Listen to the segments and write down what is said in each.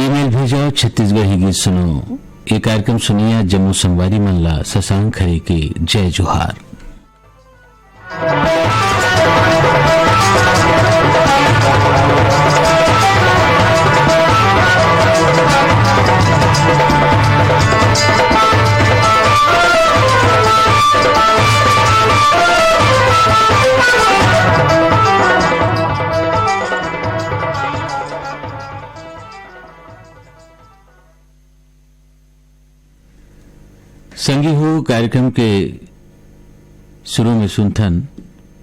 Email भेजो छत्तीसगढ़ी गीत सुनो। ये कार्यक्रम सुनिए जम्मू संगवारी मल्ला शशांक खरे के जय जोहार। संगी हो कार्यक्रम के शुरू में सुनथन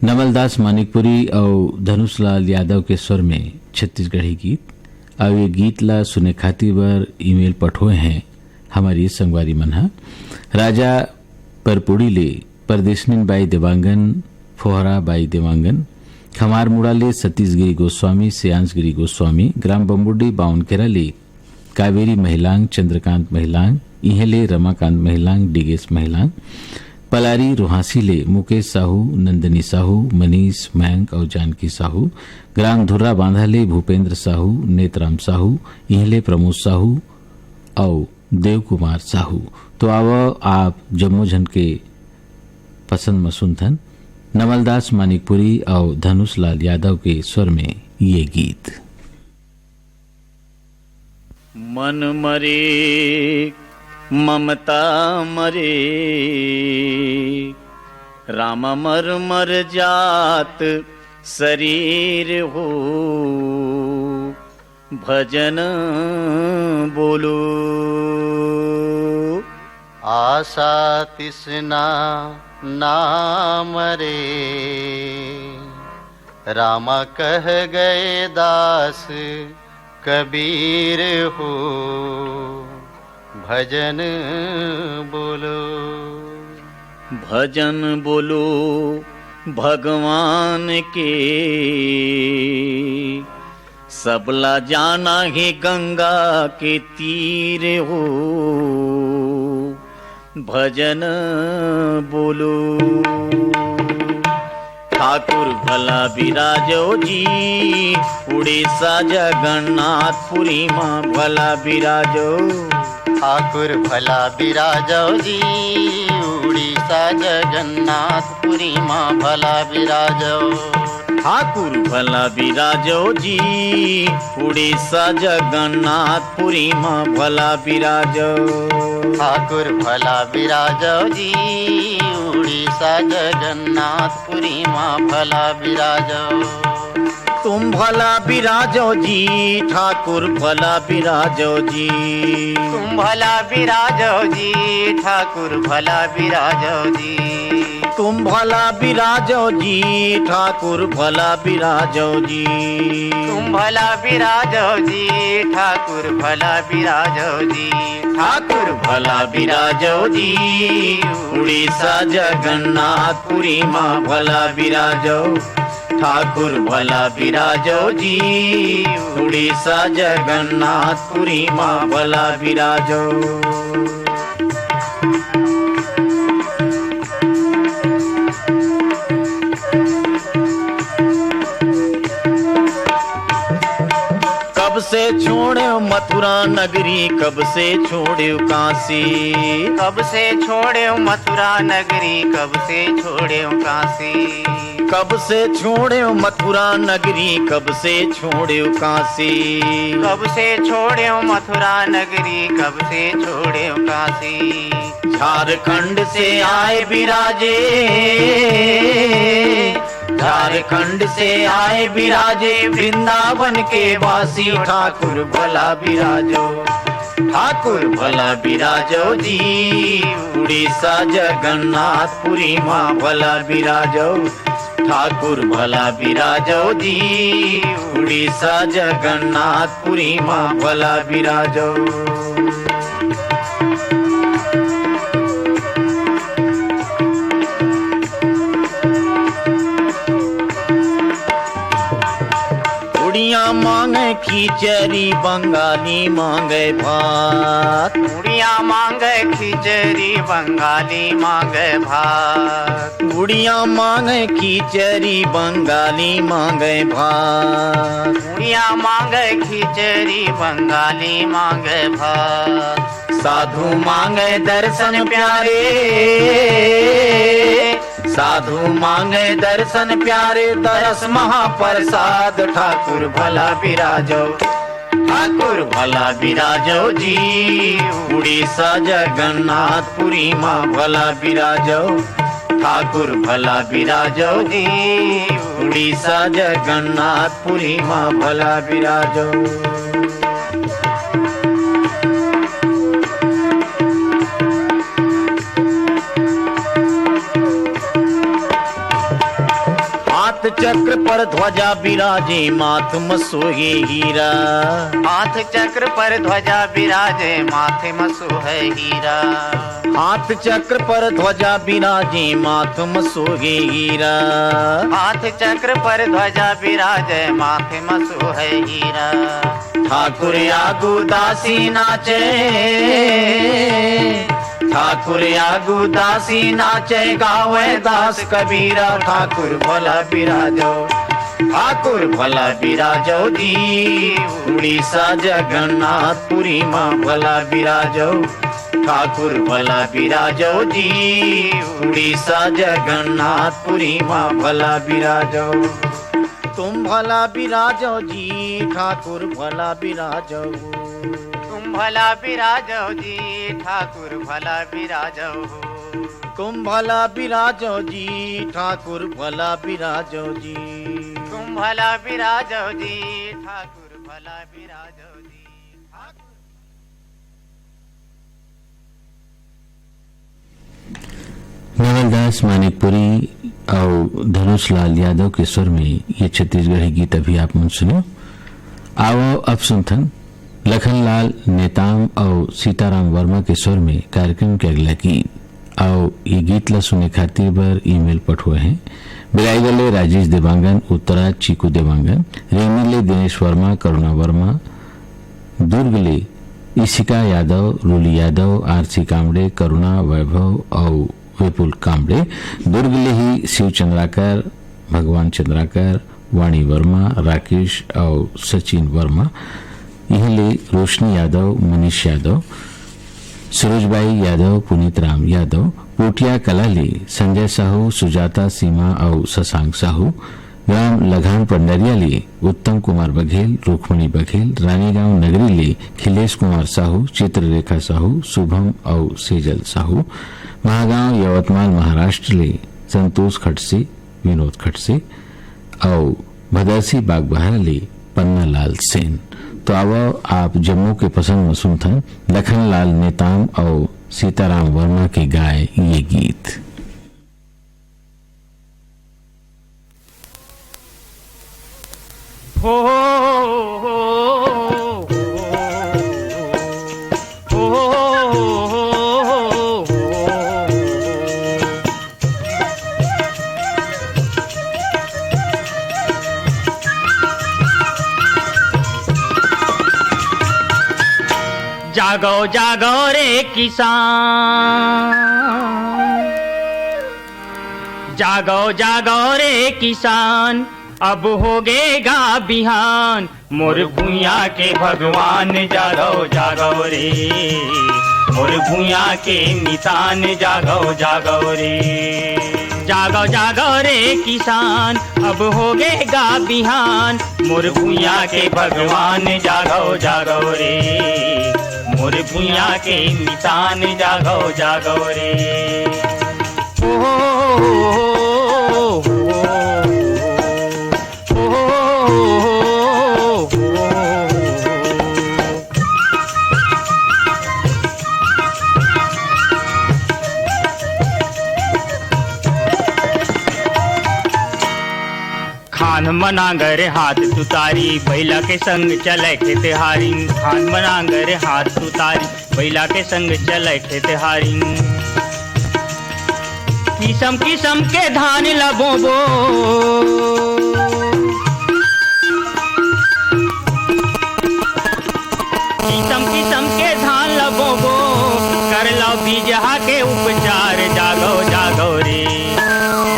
नवलदास मानिकपुरी और धनुषलाल यादव के स्वर में छत्तीसगढ़ी गीत। और ये गीत ला सुने खातिर बर ईमेल पठोए हैं हमारी संगवारी मनहा राजा परपुड़ी ले परदेशनिन बाई देवांगन फोहरा बाई देवांगन खमार मुड़ा ले सतीशगिरी गोस्वामी सियांशगिरी गोस्वामी ग्राम बम्बुड्डी बाउनकेरा ले कावेरी महिलांग चंद्रकांत महिलांग इहेले रमाकांत महिलांग डिगेश महिलांग पलारी रोहासी ले मुकेश साहू नंदनी साहू मनीष मैंग और जानकी साहू ग्राम धुर्रा बांधा ले भूपेंद्र साहू नेतराम साहू इहेले प्रमोद साहू और देव कुमार साहू। तो आओ आप जम्मू झन के पसंद में सुनथन नवलदास मानिकपुरी और धनुषलाल यादव के स्वर में ये गीत। मन मरे ममता मरे राम मर मर जात शरीर हो भजन बोलो आशा तिसना नाम रे रामा कह गए दास कबीर हो भजन बोलो भजन बोलो भगवान के सबला जाना है गंगा के तीर हो भजन बोलो ठाकुर भला बिराजो जी उड़ीसा जगन्नाथपुरी माँ भला बिराजो ठाकुर भला बिराजो जी उड़ीसा जगन्नाथपुरी माँ भला बिराजो ठाकुर भला बिराजो जी उड़ीसा जगन्नाथपुरी माँ भला बिराजो ठाकुर भला बिराजो जी उड़ीसा जगन्नाथपुरी माँ भला बिराजो तुम भला बिराजो जी ठाकुर भला बिराजो जी तुम भला बिराजो जी ठाकुर भला बिराजो जी तुम भला बिराजो जी ठाकुर भला बिराजो जी तुम भला बिराजो जी ठाकुर भला बिराजो जी ठाकुर भला बिराजो जी उड़ीसा जगन्नाथपुरी माँ भला बिराजो ठाकुर भला बिराजो जी उड़ीसा जगन्नाथपुरी माँ भला बिराजो कब से छोड़ो मथुरा नगरी कब से छोड़ो काशी कब से छोड़ो मथुरा नगरी कब से छोड़ो काशी कब से छोड़ो मथुरा नगरी कब से छोड़ो काशी कब से छोड़ो मथुरा नगरी कब से छोड़ो काशी झारखंड से आए बिराजे झारखंड से आए बिराजे वृंदावन के वासी ठाकुर भला बिराजो ठाकुर भला बिराजो जी उड़ीसा जगन्नाथपुरी माँ भला बिराजो ठाकुर भला बिराजो जी उड़ीसा जगन्नाथपुरी माँ भला बिराजो मांगे खिचड़ी बंगाली मांगे भात। गुड़िया मांगे खिचड़ी बंगाली मांगे भात। गुड़िया मांगे खिचड़ी बंगाली मांगे भात। गुड़िया मांगे खिचड़ी बंगाली मांगे भात। साधु मांगे दर्शन प्यारे, साधु मांगे दर्शन प्यारे, दरस महाप्रसाद ठाकुर भला बिराजो, ठाकुर भला बिराजो जी। उड़ीसा जगन्नाथपुरी माँ भला बिराजो, ठाकुर भला बिराजो जी। उड़ीसा जगन्नाथपुरी माँ भला बिराजो। हाथ चक्र पर ध्वजा बिराजे माथ मसोहे हीरा। हाथ चक्र पर ध्वजा बिराजे माथे मसोहे हीरा। हाथ चक्र पर ध्वजा बिराजे माथ मसोहे हीरा। हाथ चक्र पर ध्वजा बिराजे माथे मसोहे हीरा। ठाकुर आगू दासी नाचे, ठाकुर आगू दासी नाचे, गावे दास कबीरा। ठाकुर भला बिराजो, ठाकुर भला बिराजो जी। उड़ीसा जगन्नाथपुरी माँ भला बिराजो, ठाकुर भला बिराजो जी। उड़ीसा जगन्नाथपुरी माँ भला बिराजो। तुम भला बिराजो जी, ठाकुर भला बिराजो। तुम भला बिराजो जी, ठाकुर भला बिराजो। तुम भला बिराजो जी, ठाकुर भला बिराजो जी। तुम भला बिराजो जी, ठाकुर भला बिराजो जी। नवलदास मानिकपुरी और धनुष लाल यादव के स्वर में ये छत्तीसगढ़ी गीत अभी आप मन सुनो। आओ अब सुनथन लखनलाल नेताम और सीताराम वर्मा के स्वर में कार्यक्रम के अगला गीत। आओ ये गीत ला सुने खातिर बर ईमेल पठुए हैं। बिराईगले राजेश देवांगन, उत्तरा चीकू देवांगन, रेमीले दिनेश वर्मा, करुणा वर्मा, दुर्गले इशिका यादव, रूली यादव, आरसी कामड़े, करुणा वैभव और विपुल कामड़े, दुर्गले ही शिव चंद्राकर, भगवान चंद्राकर, वाणी वर्मा, राकेश और सचिन वर्मा, यहले रोशनी यादव, मनीष यादव, सरोजबाई यादव, पुनीत राम यादव, पोटिया कलाले संजय साहू, सुजाता सीमा और शशांक साहू, ग्राम लगान पंडरियाले उत्तम कुमार बघेल, रुक्मणी बघेल, रानीगांव नगरीले खिलेश कुमार साहू, चित्ररेखा साहू, शुभम और सेजल साहू, महागांव यवतमाल महाराष्ट्र ले संतोष खटसे, विनोद खटसे और भदरसी बागबहार ले पन्ना लाल सेन। तो अब आप जम्मू के पसंद में सुनथन लखनलाल नेताम और सीताराम वर्मा के गाए ये गीत। हो जागो जागो रे किसान, जागो जागो रे किसान, अब होगेगा बिहान। मोर भूया के भगवान जागो जागो रे, मोर भूया के निशान जागो जागो रे। जागो जागो रे किसान, अब होगेगा बिहान। मोर भूया के भगवान जागो जागो रे, मोर भूया के निशान जागो जागो रे। खान मनांगर हाथ तुतारी, बैला के संग चले खेतहारी। खान मनांगर हाथ तुतारी, बैला के संग चले खेतहारी। किसम किसम के धान लबोबो, बिरहा के उपचार जागो जागो रे,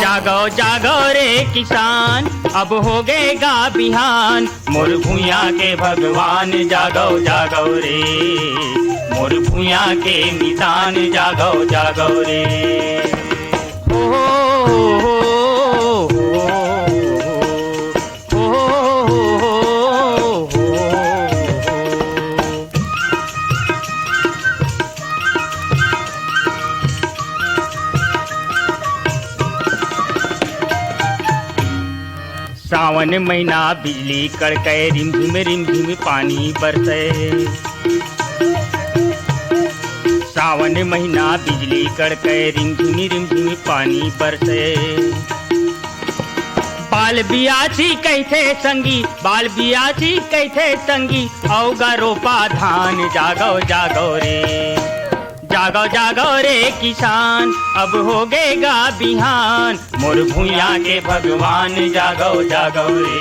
जागो जागो रे किसान, अब हो गएगा बिहान, मोर भूया के भगवान जागो जागो रे, मोर भूया के निदान जागो जागो रे। ओ हो सावन महीना बिजली कड़के रिमझिम पानी बरसे, सावन महीना बिजली कड़के रिमझिम पानी बरसे। बाल बियाची कहते संगी, बाल बियाची कहते संगी, औगा रोपा धान जागो जागो रे, जागो जागो रे किसान, अब हो गएगा बिहान, मोर भूया के भगवान जागो जागो रे,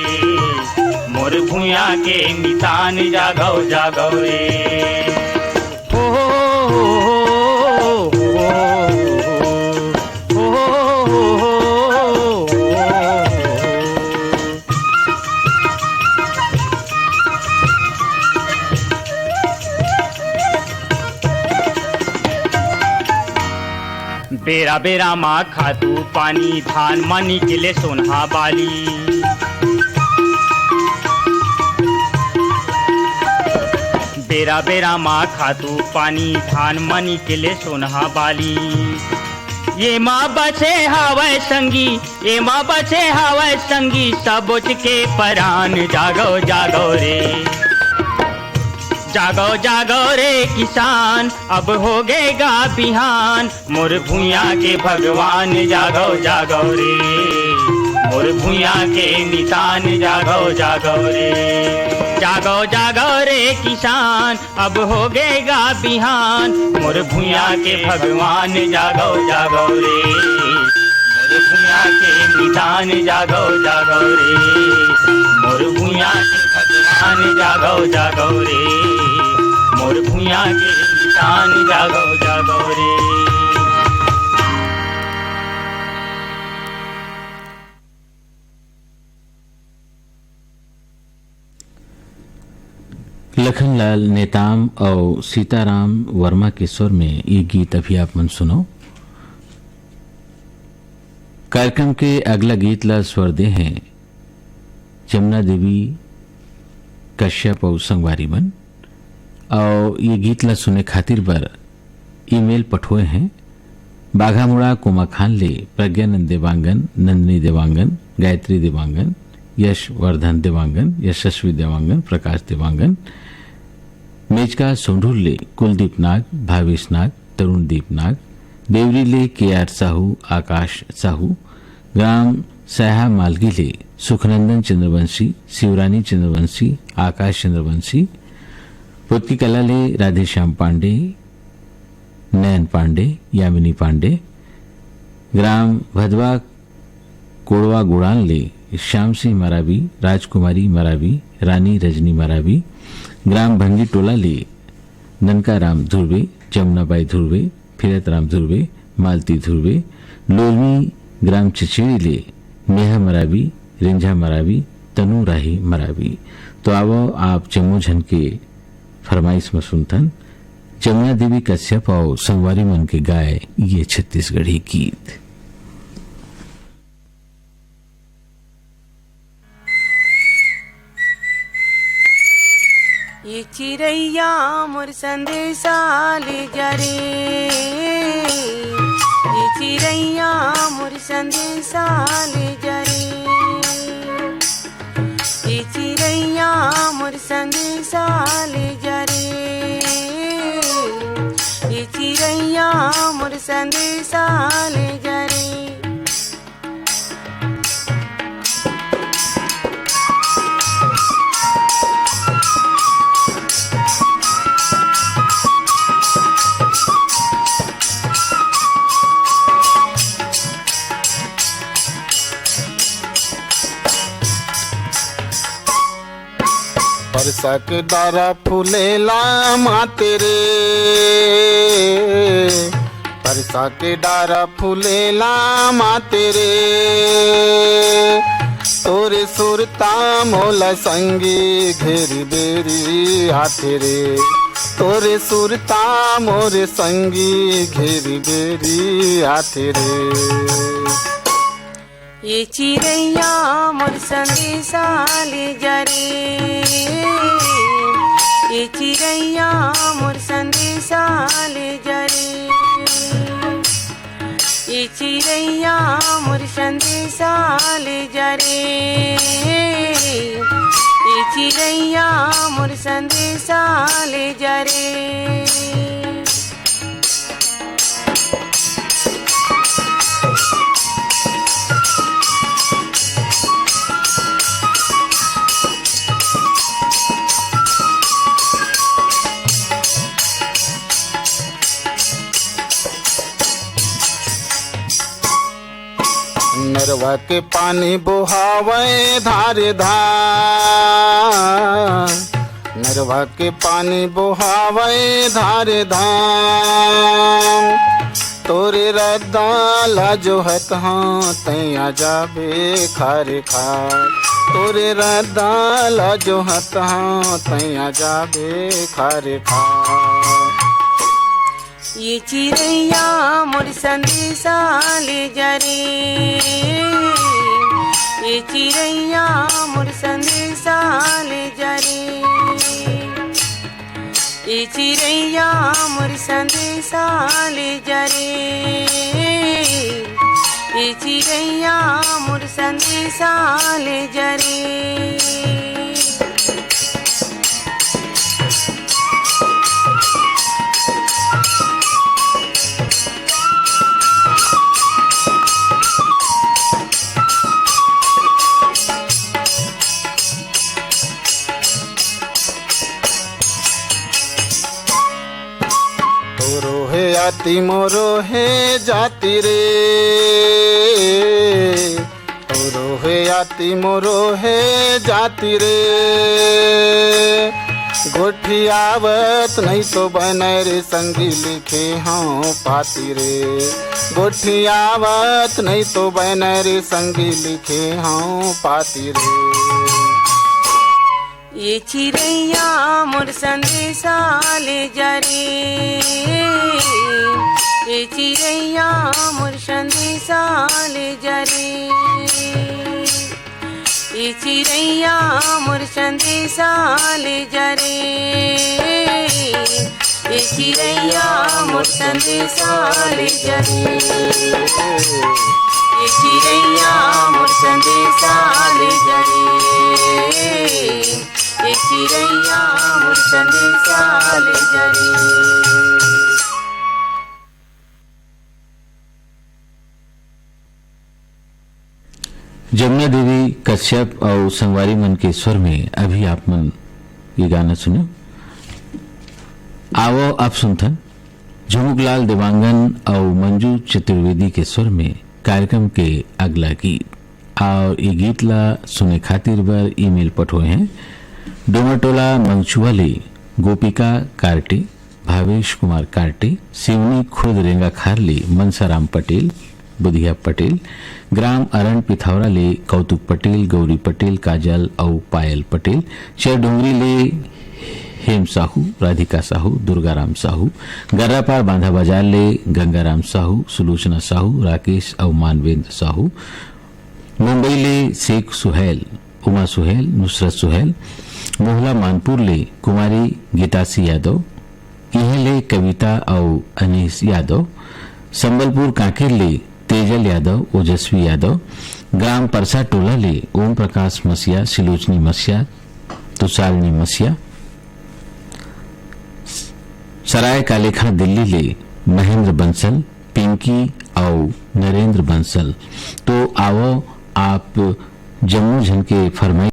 मोर भूया के निशान जागो जागो रे। हो बेरा बेरा माँ खातू पानी, धान माँ निकले सोनहा बाली, बेरा बेरा माँ खातू पानी, धान माँ निकले सोनहा बाली। ये माँ बचे हवाए संगी, ये माँ बचे हवाए संगी, सबोच के परान जागो जागो रे, जागो जागो रे किसान, अब हो गएगा बिहान, मोर भूया के भगवान जागो जागो रे, मोर भूया के निशान जागो जागो रे। जागो जागो रे किसान, अब हो गएगा बिहान, मोर भूया के भगवान जागो जागो रे, मोर भूया के निशान जागो जागो रे, मोर भूया के भगवान जागो जागो रे, मोर भूया के निशान जागो जागो रे। लखनलाल नेताम और सीताराम वर्मा के स्वर में ये गीत अभी आप मन सुनो। कार्यक्रम के अगला गीत ला स्वर दे हैं जमुना देवी कश्यप और संगवारी मन, और ये गीत ला सुने खातिर पर ईमेल पठोए हैं बाघामुड़ा कोमा खान ले, प्रज्ञानंद देवांगन, नंदिनी देवांगन, गायत्री देवांगन, यशवर्धन देवांगन, यशस्वी देवांगन, प्रकाश देवांगन, मेजका सोंढूर ले कुलदीप नाग, भावेश नाग, तरुणदीप नाग, देवरी ले के.आर. साहू, आकाश साहू, ग्राम सहा मालगी ले सुखनंदन चंद्रवंशी, शिवरानी चंद्रवंशी, आकाश चंद्रवंशी, पुतकी कला ले राधेश्याम पांडे, नयन पांडे, यामिनी पांडे, ग्राम भदवा कोड़वा गुड़ान ले श्याम सिंह मरावी, राजकुमारी मरावी, रानी रजनी मरावी, ग्राम भंगी टोला ले ननका राम ध्रुवे, जमुनाबाई ध्रुवे, फिरत राम ध्रुवे, मालती ध्रुवे, लोलमी ग्राम चिचेड़ी ले नेहा मरावी, रिंझा मरावी, तनु राही मरावी। तो आवो आप जम्मू झन के फरमाइश में सुनतन जमुना देवी कश्यप और संगवारी मन के गाय ये छत्तीसगढ़ी गीत। ये चिड़ैया मोर संदेशा ले जा रे, ये चिड़ैया मोर संदेशा ले जा रे, ये चिड़ैया मोर संदेशा ले जा रे, ये चिड़ैया मोर संदेशा ले जा रे। बरसक डारा फूलेला माँ तेरे, बरसा के डारा फूलेला माँ तेरे, तोरे सुरता मोला संगी घेरी बेरी हाथे रे, तोरे सुरता मोरे संगी घेरी बेरी हाथे रे। ये चिड़ैया मोर संदेशा ले जा रे, ये चिड़ैया मोर संदेशा ले जा रे, ये चिड़ैया मोर संदेशा ले जा रे, ये चिड़ैया मोर संदेशा ले जा रे। नरवा के पानी बुहावे धारे धार, नरवा के पानी बुहावे धारे धाम, तोरे रद्दा जो हत हाँ तैया जाबे खारे खार, तोरे रद्दा जो हत हाँ तैया जाबे खारे खार। ये चिड़ैया मोर संदेशा ले जा रे, ये चिड़ैया मोर संदेशा ले जा रे, ये चिड़ैया मोर संदेशा ले जा रे, ये चिड़ैया मोर संदेशा ले जा रे। जाति मोरो है जाति रे, मोरो है जाति मोरो है जाति रे, गोठियावत नहीं तो बने रे संगी लिखे हाँ पाती रे, गोठियावत नहीं तो बने रे संगी लिखे हाँ पाती रे। ये चिड़ैया मोर संदेशा ले जा रे, ये चिड़ैया मोर संदेशा ले जा रे, ये चिड़ैया मोर संदेशा ले जा रे, ये चिड़ैया मोर संदेशा ले जा रे, ये चिड़ैया मोर संदेशा ले जा रे, ये चिड़ैया मोर संदेशा ले जा रे। जमुना देवी कश्यप और संगवारी मन के स्वर में अभी आप मन ये गाना सुनो। आवो आप सुनथन झुमुकलाल देवांगन और मंजू चतुर्वेदी के स्वर में कार्यक्रम के अगला गीत। और ये गीत ला सुने खातिर बर ईमेल पठोए हैं डोमरटोला मंगछुआली गोपिका कार्टे, भावेश कुमार कार्टे, सिवनी खुर्द रेंगा खारली मनसाराम पटेल, बुधिया पटेल, ग्राम अरण पिथौरा ले कौतुक पटेल, गौरी पटेल, काजल और पायल पटेल, शेरडोंगरी ले हेम साहू, राधिका साहू, दुर्गाराम साहू, गर्रापार बांधा बाजार ले गंगाराम साहू, सुलोचना साहू, राकेश और मानवेंद्र साहू, मुंबई ले शेख सुहेल, उमा सुहेल, नुसरत सुहेल, मोहला मानपुर ले कुमारी गीतासी यादव, इहे ले कविता और अनीस यादव, संबलपुर कांकेर ले तेजल यादव, ओजस्वी यादव, ग्राम परसा टोला ले ओम प्रकाश मसिया, सिलोचनी मसिया, तुषारिणी मसिया, सराय कालेखा दिल्ली ले महेंद्र बंसल, पिंकी और नरेंद्र बंसल। तो आओ आप जम्मू झन के फरमाई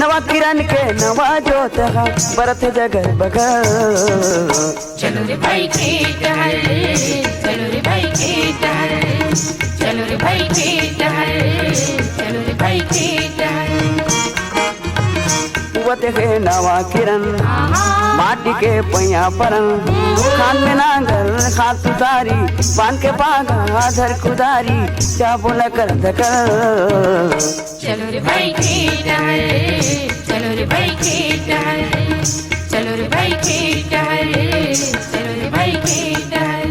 नवा किरण के नवा जोत हा बरत जगर बगर। चलो रे भाई खेत हर, चलो रे भाई खेत हर, चलो रे भाई खेत हर, चलो रे भाई खेत हर। कुवत है नवा किरण माटी के पैया परन, खान में नांगल खात उतारी पान के पागा धर कुदारी क्या बोला कर धकर। चलो रे भाई खेत हर, चलो रे भाई खेत हर, चलो रे भाई खेत हर, चलो रे भाई खेत हर।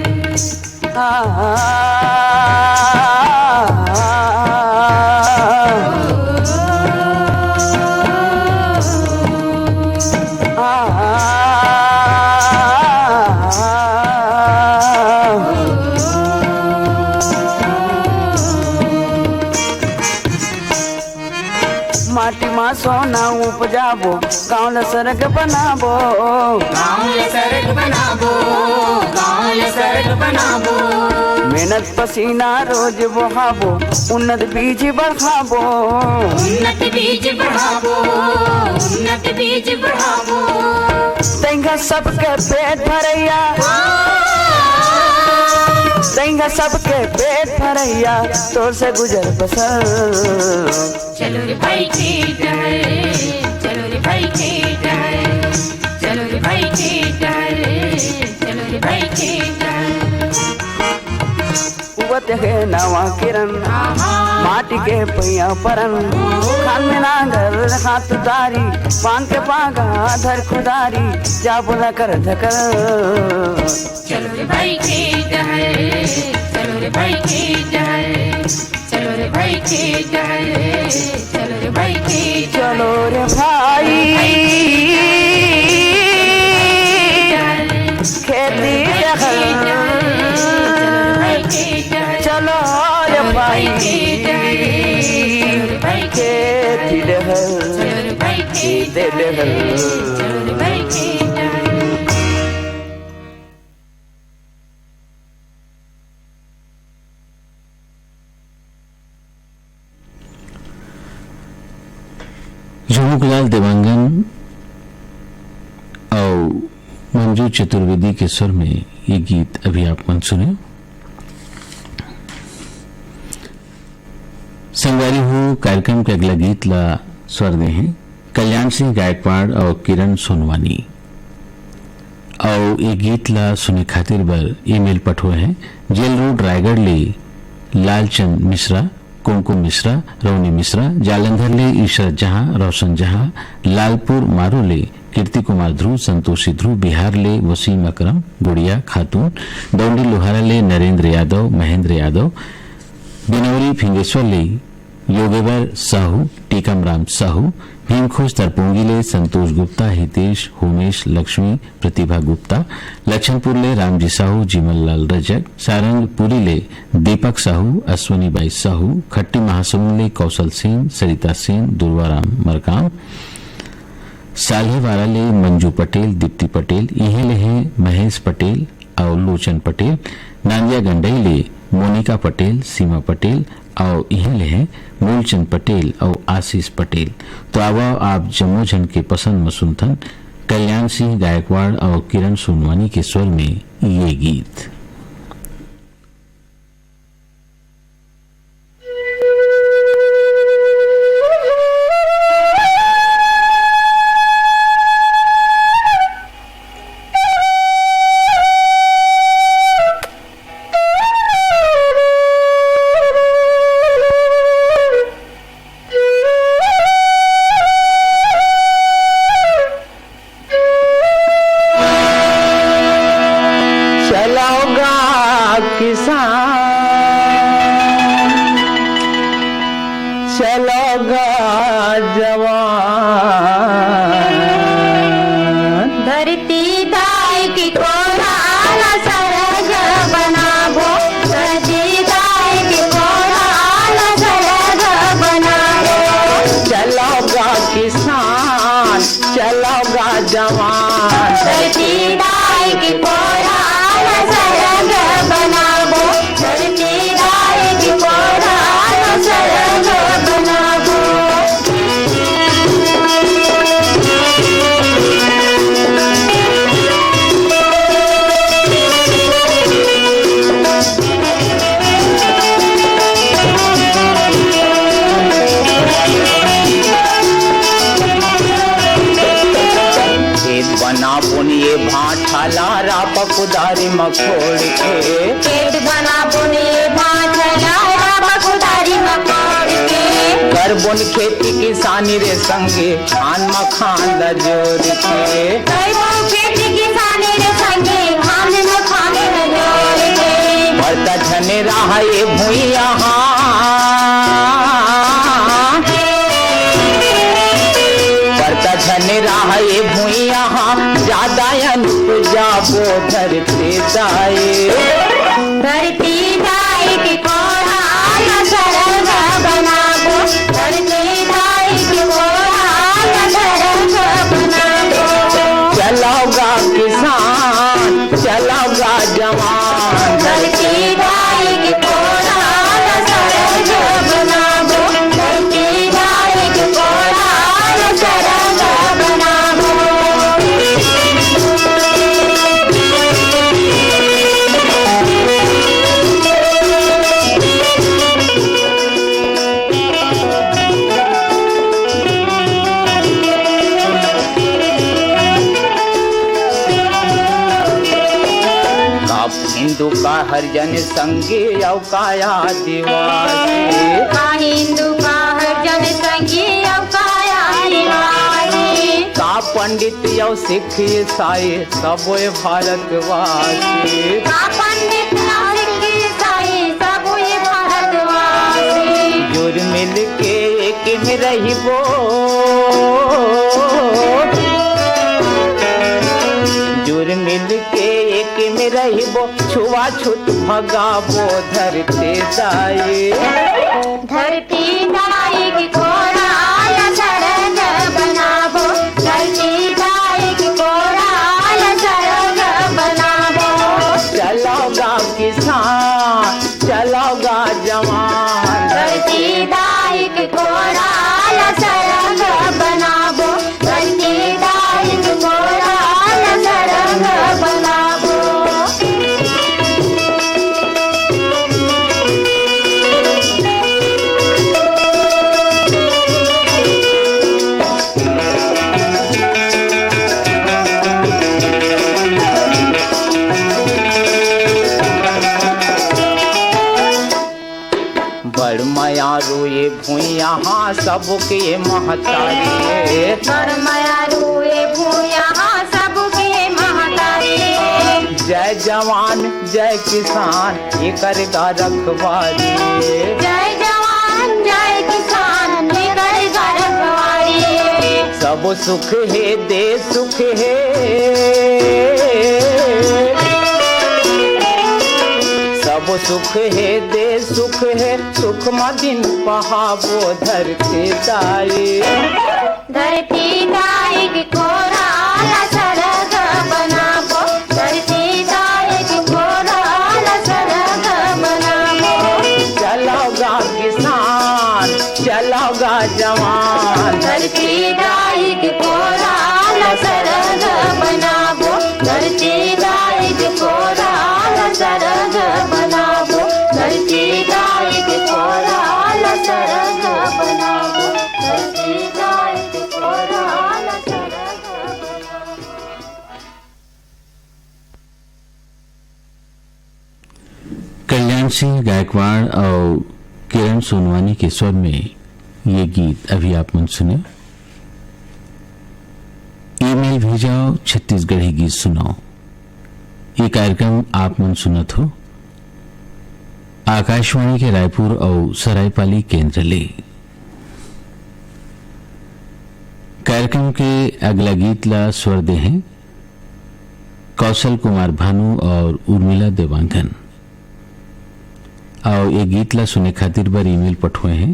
माटी माँ सोना उपजाबो गाँव सरग बनाबो, गाँव सड़क बनाबो, गाँव सड़क बनाबो। मेहनत पसीना रोज बहाबो उन्नत बीज बढ़ाबो। उन्नत बीज बढ़ाबो, उन्नत बीज बढ़ाबो। तेंगा सबके पेट भरैया, तेंगा सबके पेट भरैया तोर से गुजर बसर। चलो रे भाई खेत हर, चलो रे भाई खेत हर, चलो रे भाई खेत हर, चलो रे भाई खेत हर। कुवत है नवा किरण माटी के पैया परन, खान में नांगल हाथ उतारी पान के पागा धर खुदारी जा बोला कर धकर। चलो रे भाई खेत हर, चलो रे भाई खेत हर, चलो रे भाई खेत हर, चलो रे भाई खेत हर। चलो रे भाई खेती दखल, चलो रे भाई खेती दखल, खेती दखल। झुमुकलाल देवांगन और मंजू चतुर्वेदी के स्वर में ये गीत अभी आप मन सुने। संगारी हो कार्यक्रम के अगला गीत ला स्वर दे हैं कल्याण सिंह गायकवाड़ और किरण सोनवानी। और ये गीत ला सुने खातिर बर ईमेल पठोए हैं जेल रोड रायगढ़ ले लालचंद मिश्रा, कुमकुम मिश्रा, रौनी मिश्रा, जालंधर ले ईशरत जहां, रोशन जहां, लालपुर मारो ले कीर्ति कुमार ध्रुव, संतोषी ध्रुव, बिहार ले वसीम अकरम, गुड़िया खातून, दौंडी लोहारा ले नरेंद्र यादव, महेंद्र यादव, बिनौरी फिंगेश्वर ले योगेवर साहू, टीकम राम साहू, भीमखोज तरपोंगी ले संतोष गुप्ता, हितेश, होमेश, लक्ष्मी, प्रतिभा गुप्ता, लक्षणपुर ले रामजी साहू, जीमल लाल रजक, सारंगपुरी ले दीपक साहू, अश्वनी बाई साहू, खट्टी महासमुंद ले कौशल सिंह, सरिता सिंह, दुर्वाराम मरकाम, साल्हेवारा ले मंजू पटेल, दीप्ति पटेल, इहे ले हैं महेश पटेल और लोचन पटेल, नांदिया गंडई ले मोनिका पटेल, सीमा पटेल और इहे ले हैं मूलचंद पटेल और आशीष पटेल। तो आवा आप जम्मू झंड के पसंद मसुंथन कल्याण सिंह गायकवाड़ और किरण सोनवानी के स्वर में ये गीत। चलाओ मखोड़ के। पेट बना बुने बांधला राम खुदारी मकोड़ के। कर बुन खेती किसानी रे संगे खान मखान द जोड़ के। करबो खेती किसानी रे संगे खान मखान द जोड़ के। बढ़ता झने रहा ये भुइया बढ़ता झने रहा ये भुइया ज्यादा जाबो धरते जाए। धरती दाई के कोढ़ा न सरग बनाबो। धरती दाई के कोढ़ा न सरग बनाबो। चलोगा किसान चलोगा जवान। धरती दाई के कोढ़ा न सरग बनाबो। धरती दाई के कोढ़ा न सरग बनाबो। हिंदू का हरिजन संगे औ काया दिवासी। का हिंदू का हरिजन संगी अवकाया निवासी। का पंडित औ सिख ईसाई सबो भारतवासी। का पंडित नासिक ईसाई सबो ये भारतवासी। जुर मिल के एक में रहिबो। जुर मिल के एक में रहिबो छुआछूत भगाबो धरते दाई। धरती दाई की कोढ़ा न सरग बनाबो। धरती दाई की कोढ़ा न सरग बनाबो। चलोगा किसान चलोगा जवान। धरती दाई की कोढ़ा न सरग बनाबो। धरती दाई की कोढ़ा न सरग बनाबो। बड़ माया रोए भुइया सबके महतारी। बड़ माया रोए भूया सबके महतारी। जय जवान जय किसान ये करेगा रखवारी। जय जवान जय किसान ये करेगा रखवारी। सब सुख है देश सुख है। सब सुख है देश सुख है सुख मदिन पहाबो धरते दाई। धरती दाई की कोढ़ा न सरग बनाबो। धरती दाई की कोढ़ा न सरग बनाबो। चलोगा किसान चलोगा जवान। धरती दाई की कोढ़ा न सरग बनाबो। धरती दाई की कोढ़ा न सरग बनाबो। धरती दाई की कोढ़ा न सरग बनाबो। धरती दाई की कोढ़ा न सरग बनाबो। कल्याण सिंह गायकवाड़ और किरण सोनवानी के स्वर में ये गीत अभी आप मन सुने। ईमेल भेजाओ छत्तीसगढ़ी गीत सुनाओ। ये कार्यक्रम आप मन सुनत हो आकाशवाणी के रायपुर और सरायपाली केंद्र ले। कार्यक्रम के अगला गीत ला स्वर दे हैं कौशल कुमार भानु और उर्मिला देवांगन। और ये गीत ला सुने खातिर बर ईमेल पठुए हैं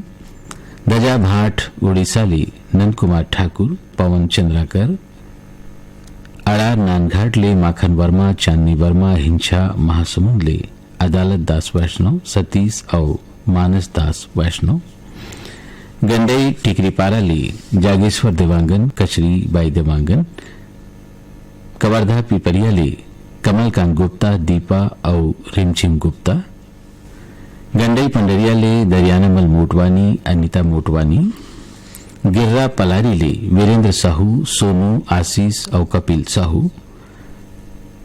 दजा भाट उड़ीसा ले नंद कुमार ठाकुर पवन चंद्राकर अड़ार नानघाट ले माखन वर्मा चांदनी वर्मा हिंसा महासमुंद ले अदालत दास वैष्णव सतीश और मानस दास वैष्णव गंडई टिकरीपारा ले जागेश्वर देवांगन कचरी बाई देवांगन कवर्धा पिपरिया ले कमलकांत गुप्ता दीपा और रिमझिम गुप्ता गंडई पंडरिया ले दरियानमल मोटवानी अनिता मोटवानी गिर्रा पलारी ले वीरेंद्र साहू सोनू आशीष और कपिल साहू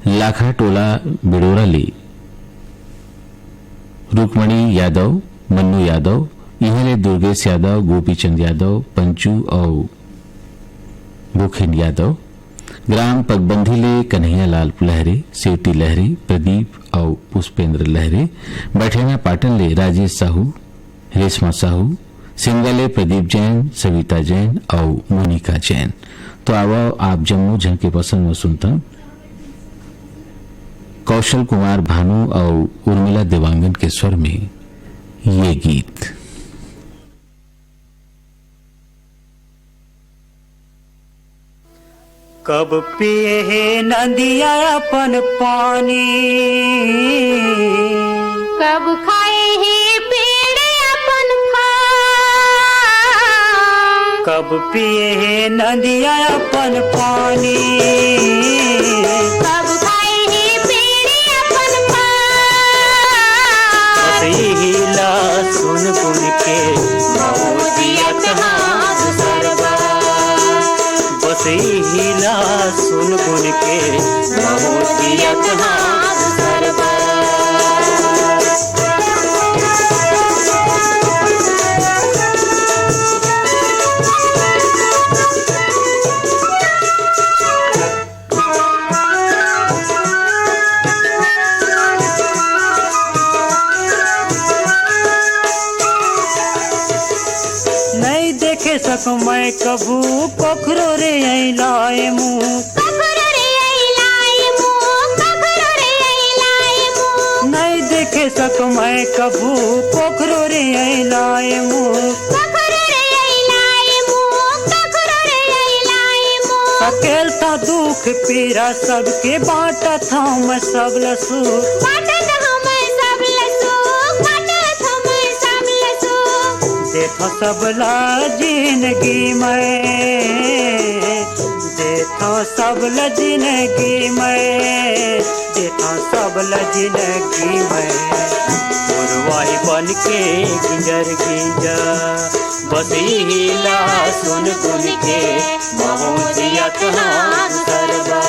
लाखा टोला बिडोरा ले रुक्मणी यादव, मन्नू यादव, इहले दुर्गेश यादव, गोपीचंद यादव, पंचू और भूखेन यादव, ग्राम पगबंधी ले कन्हैया लाल लहरे, सेवटी लहरे, प्रदीप और पुष्पेंद्र लहरे, बैठेना पाटन ले राजेश साहू, रेशमा साहू, सिंगा ले प्रदीप जैन, सविता जैन और मोनिका जैन। तो आओ आप जम्मू झन के पसंद में सुनता कौशल कुमार भानु और उर्मिला देवांगन के स्वर में ये गीत। कब पिए है नदिया अपन पानी, कब खाए है पेड़ अपन फल, कब पिए है नदिया अपन पानी, कब खाए है पेड़ अपन फल। हिला सुन गुन के मोदियत हाथ सरबा, बस हिला सुन गुन के मोदियत हाथ सरबा। नहीं देखे सक मैं कभू पोखरो रे लाए मुँह, कखरो रे लाए मुँह, कखरो रे लाए मुँह, नहीं देखे सक मैं कभू पोखरो रे लाए मुँह, कखरो रे लाए मुँह, कखरो रे लाए मुँह। अकेल था दुख पीरा सबके बांटा था मैं सब लसू, बाटत हम सब लसू, बाटत हम सब लसू। देखो सबला जिंदगी में, देखो सबला जिंदगी में, देखो सबला जिंदगी में, पुरवाई बन के गिंजर गिंजा, बस हिला सुन गुन के मोदियत हाथ सरबा।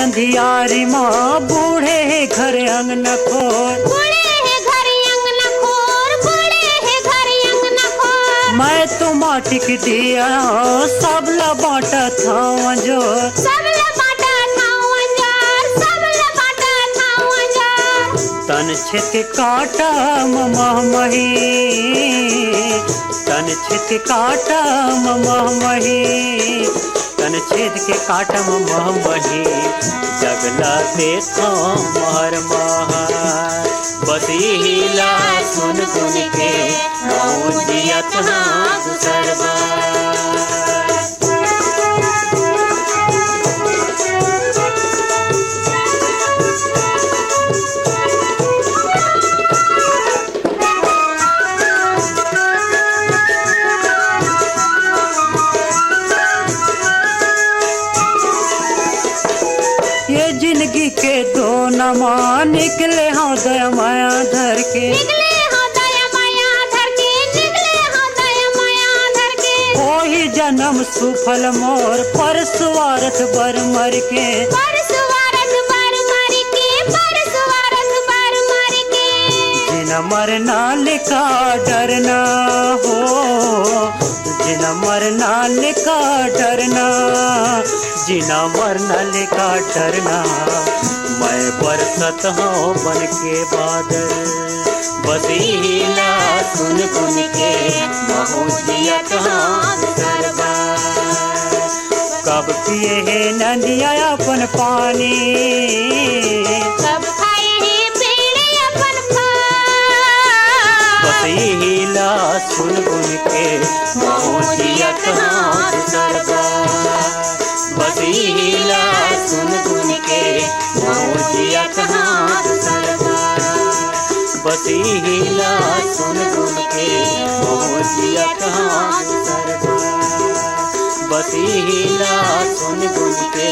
अंधियारी माँ बूढ़े है घर अंगना खोर, बूढ़े है घर अंगना खोर, बूढ़े है घर अंगना खोर। मैं तो माटी की दिया सबला बांटा था अंजोर, सबला बाटा था अंजार, सबला बाटा था अंजार। तन छित काटा मह मही, तन छित काटा मह मही, तन छेद के काटम मह मही, जगला देखो महर महर, बस हिला सुन गुन के मोदियत हाथ सरबा। जिंदगी के दो नमा निकले हाँ दया माया धर के, निकले हाँ दया माया धर के, निकले हाँ दया माया धर के। कोई जन्म सुफल मोर पर स्वार्थ बर मर के, पर सुवारथ बर मर के, पर सुवारथ बर मर के। जिन मरना लिखा डरना हो, जिन मरना लिखा डरना, जिना मरना लिखा डरना, मैं बरसत हूँ बन के बादल, बस हिला सुन गुन के मोदियत हाथ सरबा। कब पिए है नदिया अपन पानी, कब खाए है पेड़ अपन फल। बस हिला सुन गुन के मोदियत हाथ सरबा, बस हिला सुन गुन के मोदियत हाथ सरबा, बस हिला सुन गुन के मोदियत हाथ सरबा। गावती हिला सुन गुन के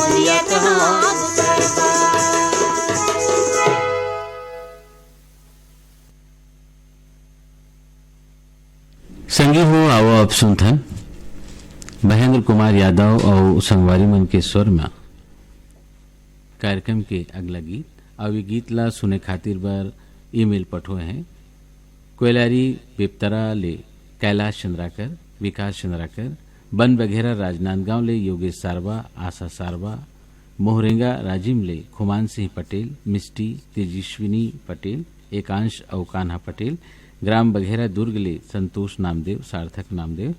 जिया कहाँ संगी हो आओ अब सुनथन महेंद्र कुमार यादव और संगवारी मन के स्वर में कार्यक्रम के अगला गीत और ये गीत ला सुने खातिर बर ईमेल पठोए हैं कोयलारी बेपतरा ले कैलाश चंद्राकर विकास चंद्राकर बन बघेरा राजनांदगांव ले योगेश सारवा आशा सारवा मोहरेंगा राजिम ले खुमान सिंह पटेल मिष्टी तेजस्विनी पटेल एकांश और कान्हा पटेल ग्राम बघेरा दुर्ग ले संतोष नामदेव सार्थक नामदेव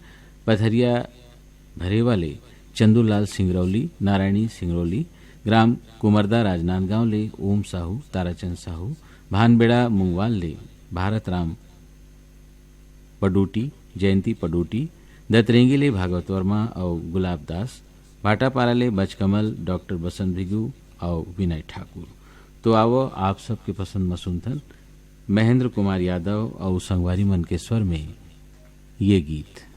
पथरिया भरेवा ले चंदूलाल सिंगरौली नारायणी सिंगरौली ग्राम कुमरदा राजनांदगांव ले ओम साहू ताराचंद साहू भानबेड़ा मुंगवाल ले भारत राम पडोटी जयंती पडोटी दतरेंगी ले भागवत वर्मा और गुलाब दास भाटापारा ले बचकमल डॉक्टर बसंत भिगू और विनय ठाकुर। तो आओ आप सबके पसंद मसुंथन महेंद्र कुमार यादव और संगवारी मन के स्वर में ये गीत।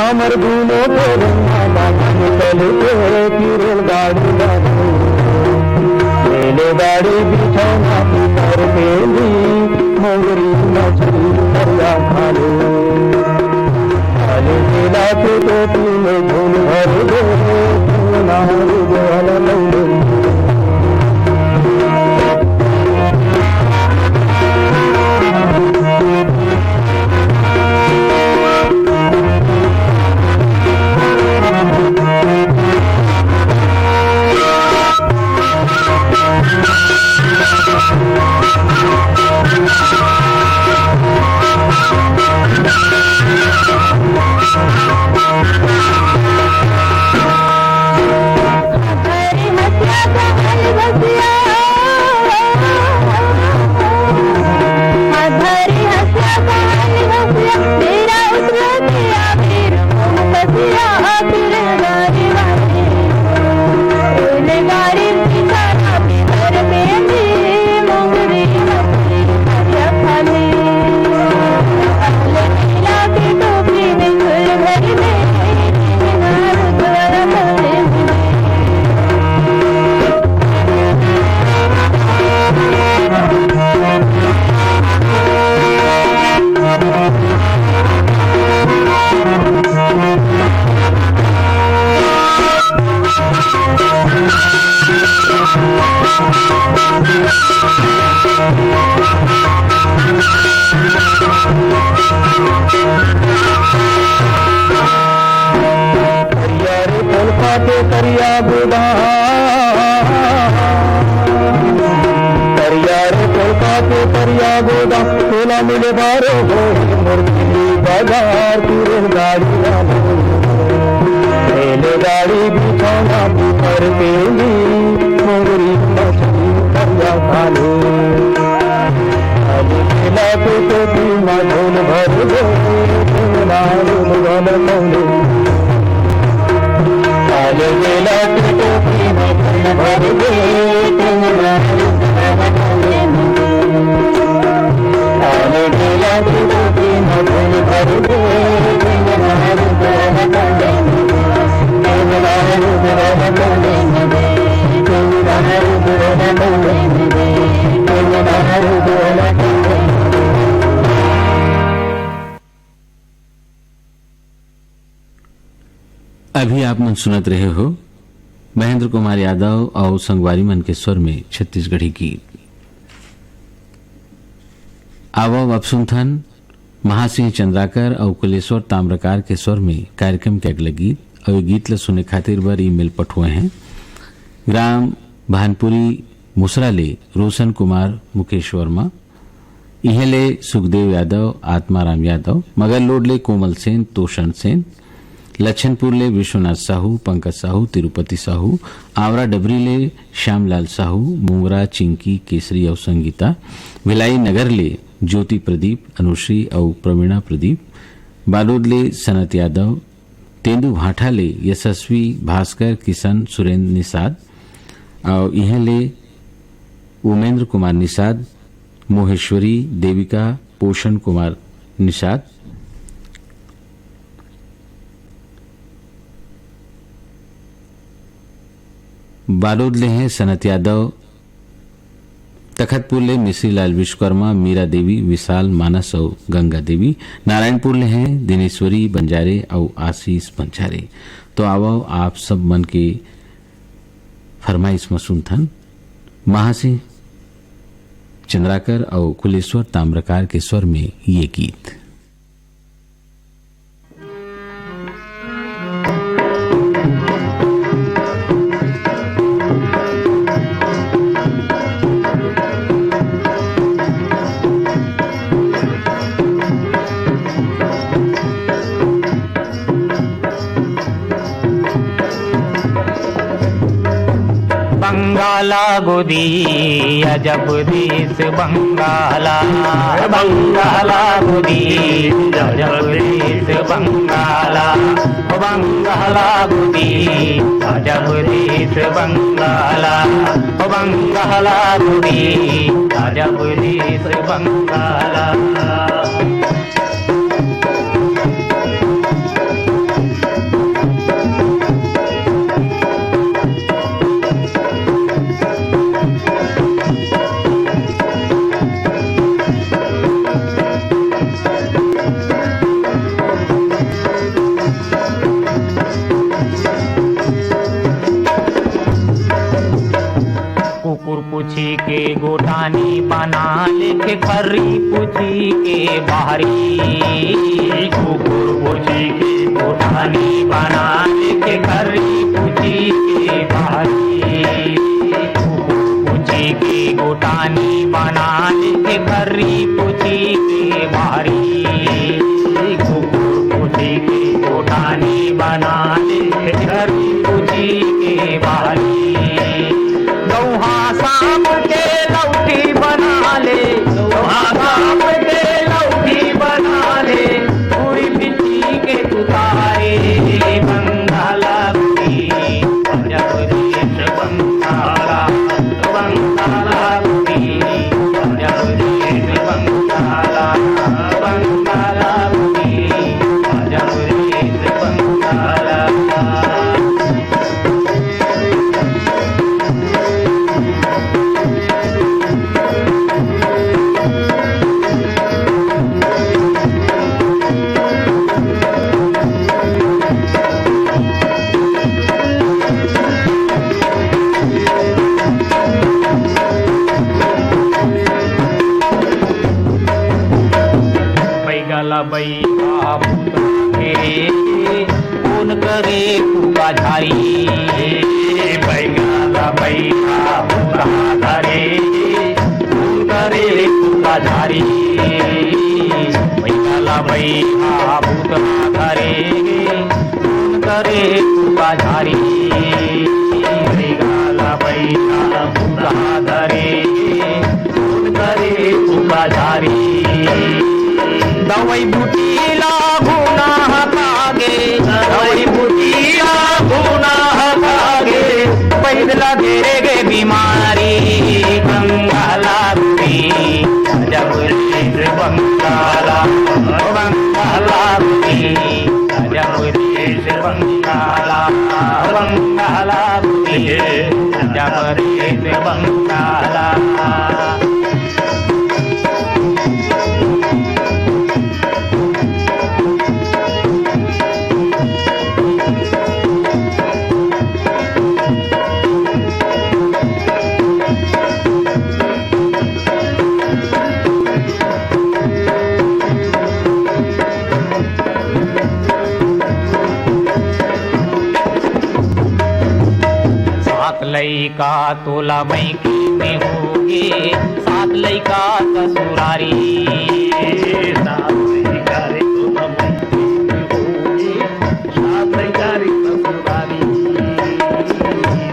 अमर दूनो रेलगाड़ी बिछौना पर मेली मोगरी मछली दरिया खाले खाले मिला के टोपी में धूल भर दे नारी गोल लौले मिले बारो बाजार रेलगाड़ी बिछौना पर पेली मोगरी मछली दरिया खाली अब खिला पे धीमा ढोल भर दे गल कौले आज खिला पे धीमा ढोल भर दे आज खिला पे धीमा ढोल भर दे अभी आप मन सुनत रहे हो महेंद्र कुमार यादव और संगवारी मन के स्वर में छत्तीसगढ़ी गीत। आवो अब सुनथन महासिंह चंद्राकर और कुलेश्वर ताम्रकार के स्वर में कार्यक्रम के अगले गीत और गीत ल सुने खातिर बर ईमेल पठुए हैं ग्राम भानपुरी मुसरा ले रोशन कुमार मुकेश वर्मा इहेले सुखदेव यादव आत्माराम यादव मगर लोड ले कोमल सेन तोषण सेन लच्छनपुर ले विश्वनाथ साहू पंकज साहू तिरुपति साहू आवरा डबरी ले श्यामलाल साहू मुंगरा चिंकी केसरी और संगीता भिलाई नगर ले ज्योति प्रदीप अनुश्री और प्रवीणा प्रदीप बालोद ले सनत यादव तेंदु भाठा ले यशस्वी भास्कर किशन सुरेंद्र निषाद और यह ले उमेंद्र कुमार निषाद मोहेश्वरी देविका पोषण कुमार निषाद बालोद ले हैं सनत यादव तखतपुर ले मिश्री लाल विश्वकर्मा मीरा देवी विशाल मानस और गंगा देवी नारायणपुर ले हैं दिनेश्वरी बंजारे और आशीष बंजारे। तो आओ आप सब मन के फरमाइश में सुनथन महासिंह चंद्राकर और कुलेश्वर ताम्रकार के स्वर में ये गीत। बंगाला गोदी अजब देश बंगाला बंगाला गोदी अजब देश बंगाला बंगाला गोदी अजब देश बंगाला बंगाला गोदी अजब देश बंगाला। पूछी के गोटानी बना लेके खरी पूछी के बाहरी कुकुर पूछी के गोटानी बना लेके खरी पूछी के बाहरी पूछी के गोटानी बना लेके खरी पूछी के बाहरी कुकुर पूछी के गोटानी बना लेके खरी पूछी के बाहरी शाम के लौटी बना ले शाम के लौटी बना ले पूरी बिछी के तुतारे बंगाला की अजब देश बंगाला बंगाला की अजब देश बंगाला बंगाला की अजब देश बंगाला। बैठा कौन करे पूरा झारी बैगला बैठा पूरा करे कौन करे पूरा झारी बैगला बैठा पूरा करे कौन करे पूरा झारी बैगला बैठा धरे करे उपाधारी दवाई बुटीला गुनाह कागे दवाई बुटीला गुनाह कागे पैदला घेरे बीमारी बंगाला बुटी जब रे बंगाला बंगाला बुटी जब रे बंगाला बंगाला बुटी जब रे बंगाला लइका तोला बैंकी में होगे सात लइका ससुरारी सात लइका रे तोला बैंकी में होगे सात लइका रे ससुरारी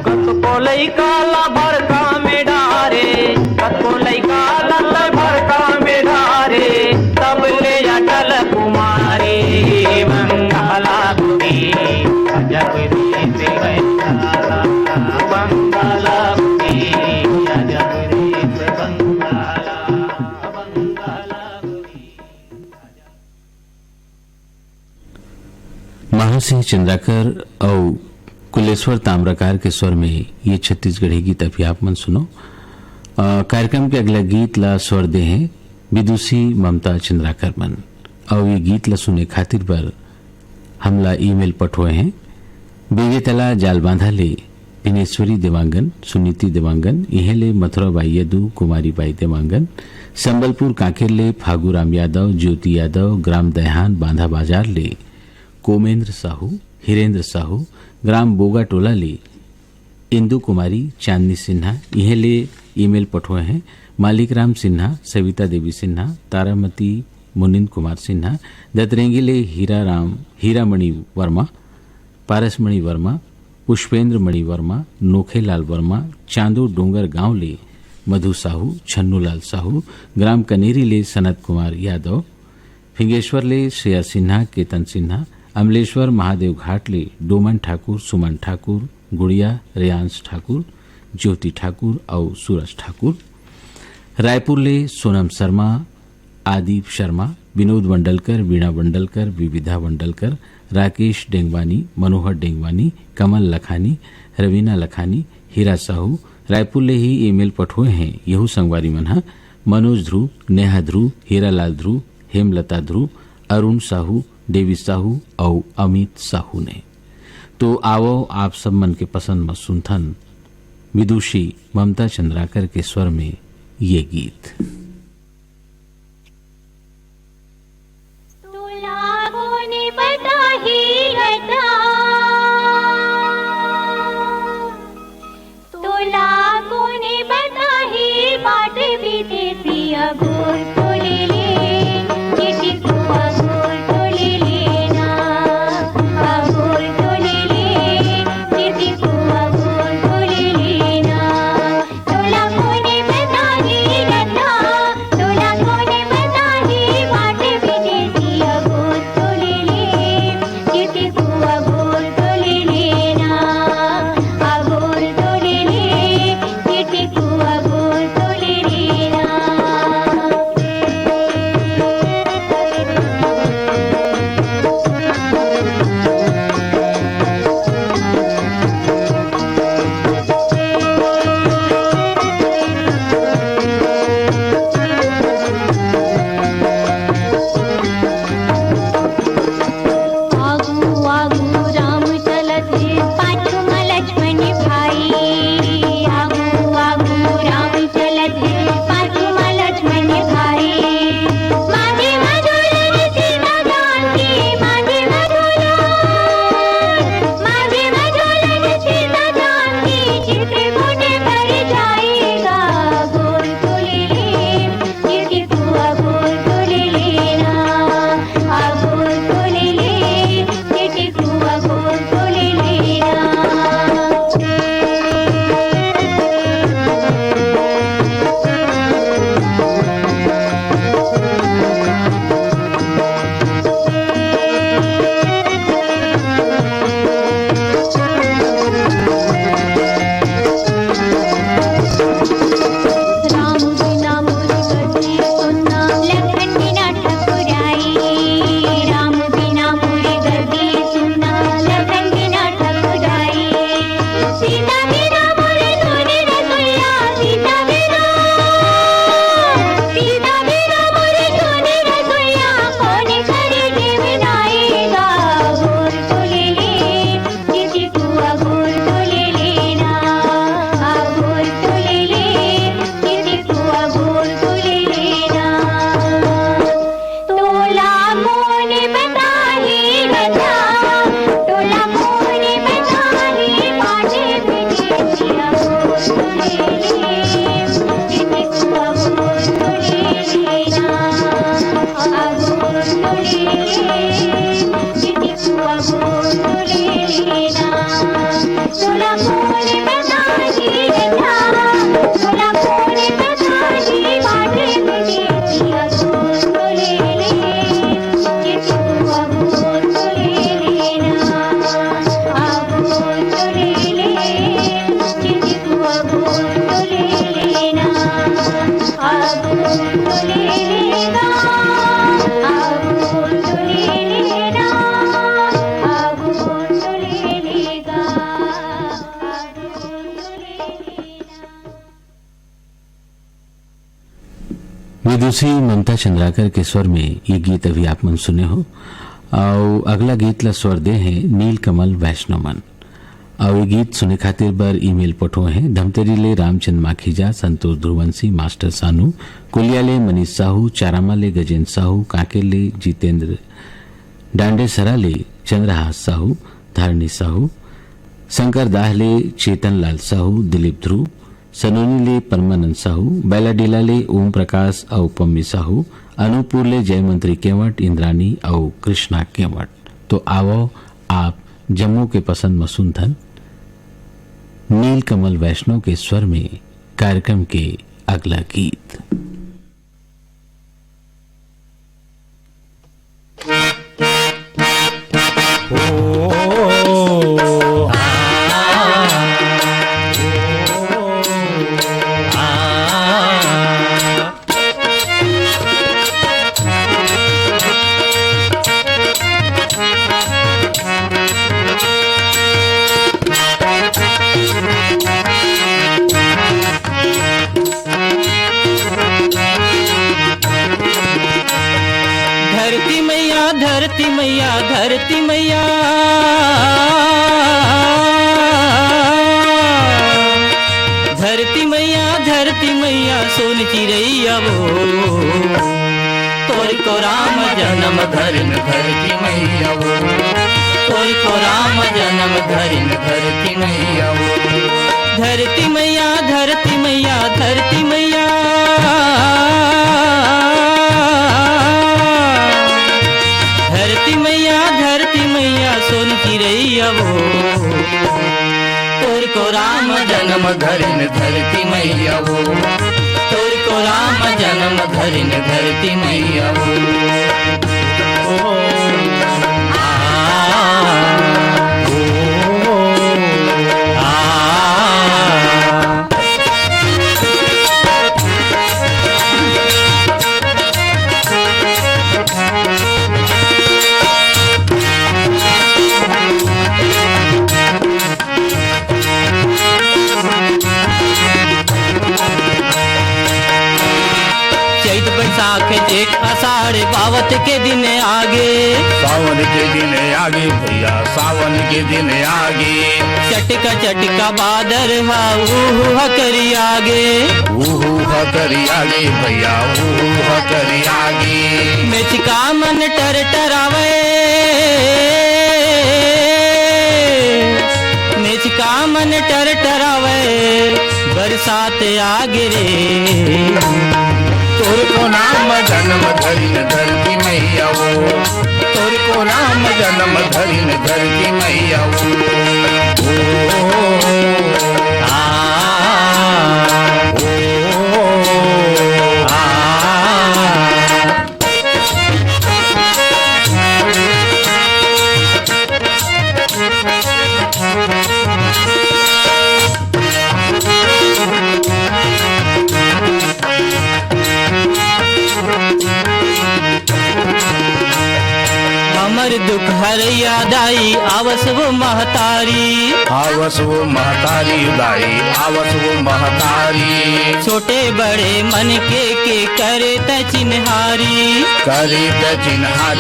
कतको लइका ला भरका में डारे कतको लइका ला भरका में डारे तब ले अटल कुमारी बंगाला गुड़ी जब रीत गए बंगाला महासिंह चंद्राकर और कुलेश्वर ताम्रकार के स्वर में ये छत्तीसगढ़ी गीत अभी आप मन सुनो। कार्यक्रम के अगला गीत ला स्वर दे हैं विदुषी ममता चंद्राकर मन और ये गीत ला सुने खातिर पर हमला ईमेल पठोए हैं बेगेतला जाल बांधा ले पिनेश्वरी देवांगन सुनीति देवांगन इहेले मथुरा बाई यदू कुमारी बाई देवांगन संबलपुर कांकेर ले फागूराम यादव ज्योति यादव ग्राम दयाहान बांधा बाजार ले कोमेंद्र साहू हिरेंद्र साहू ग्राम बोगा टोला ले इंदु कुमारी चांदनी सिन्हा इहेले ईमेल पठोए हैं मालिक राम सिन्हा सविता देवी सिन्हा तारामती मुनिंद कुमार सिन्हा दतरेंगी ले हीरामणि वर्मा पारसमणि वर्मा पुष्पेंद्र मणि वर्मा नोखेलाल वर्मा चांदू डोंगर गांव ले मधु साहू छन्नूलाल साहू ग्राम कनेरी ले सनत कुमार यादव फिंगेश्वर ले श्रेया सिन्हा केतन सिन्हा अमलेश्वर महादेव घाट ले डोमन ठाकुर सुमन ठाकुर गुड़िया रेयांश ठाकुर ज्योति ठाकुर और सूरज ठाकुर रायपुर ले सोनम शर्मा आदिप शर्मा विनोद वंडलकर वीणा वंडलकर विविधा वंडलकर राकेश डेंगवानी मनोहर डेंगवानी कमल लखानी रवीना लखानी हीरा साहू रायपुर ले ही ईमेल पठोए हैं यहू संगवारी मनहा मनोज ध्रुव नेहा ध्रुव हीरालाल ध्रुव हेमलता ध्रुव अरुण साहू देवी साहू और अमित साहू ने। तो आओ आप सब मन के पसंद में सुनथन विदुषी ममता चंद्राकर के स्वर में ये गीत। तोला विदुषी ममता चंद्राकर के स्वर में ये गीत अभी आप मन सुने हो। और अगला गीत ला स्वर दे है नील कमल वैष्णव मन। और ये गीत सुने खातिर बर ईमेल पठो है धमतरी ले रामचंद माखीजा, संतोष ध्रुवंशी, मास्टर सानू, कुलिया ले मनीष साहू, चारामा ले गजेंद्र साहू, कांके ले जितेंद्र, डांडेसरा ले चंद्रहास साहू, धारणी साहू, शंकर दाह ले चेतन लाल साहू, दिलीप ध्रुव, सनोनी ले परमानंद साहू, बैलाडीला ले ओम प्रकाश और पम्मी साहू, अनूपपुर ले जयमंत्री केवट, इंद्रानी और कृष्णा केवट। तो आओ आप जम्मू के पसंद मसूंधन नील कमल वैष्णव के स्वर में कार्यक्रम के अगला गीत। धरती मैया धरती मैया धरती मैया धरती मैया सोन चिड़ैया वो तोर को राम जन्म धरिन धरती मैया वो तोर को राम जन्म धरिन धरती मैया वो धरती मैया धरती मैया धरती मैया धरती मैया सोन चिड़ैया वो तोर को राम जन्म धरिन धरती मैया वो तोर को राम जन्म धरिन धरती मैया वो एक आषाढ़ बावत के दिन आगे सावन के दिन आगे भैया सावन के दिन आगे चटका बादर करी आगे करी आगे भैया करी आगे मेचका मन टरावे मेचका मन टरावे बरसात आगे रे तोर को नाम जन्म धरिन धरती मैया वो तोर को नाम जन्म धरिन धरती मैया हमर दुख हरैया दाई आवस वो महतारी दाई आवस वो महतारी छोटे बड़े मन के करे त चिन्हारी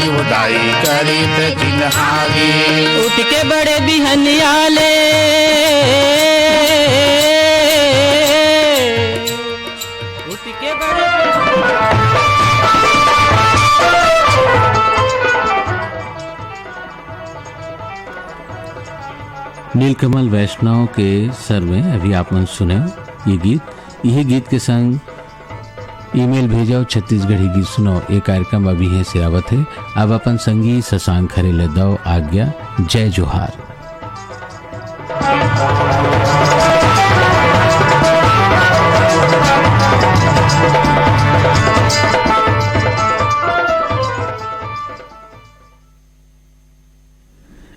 वो दाई करे त चिन्हारी उठ के बड़े बिहनियाले उठ के बड़े नीलकमल वैष्णव के सर में अभी आप मन सुने ये गीत। यही गीत के संग ईमेल भेजाओ छत्तीसगढ़ी गीत सुनो। ये कार्यक्रम अभी है सिरावत है। अब अपन संगी शशांक खरे ले दो आज्ञा। जय जोहार।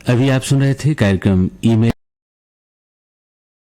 अभी आप सुन रहे थे कार्यक्रम ईमेल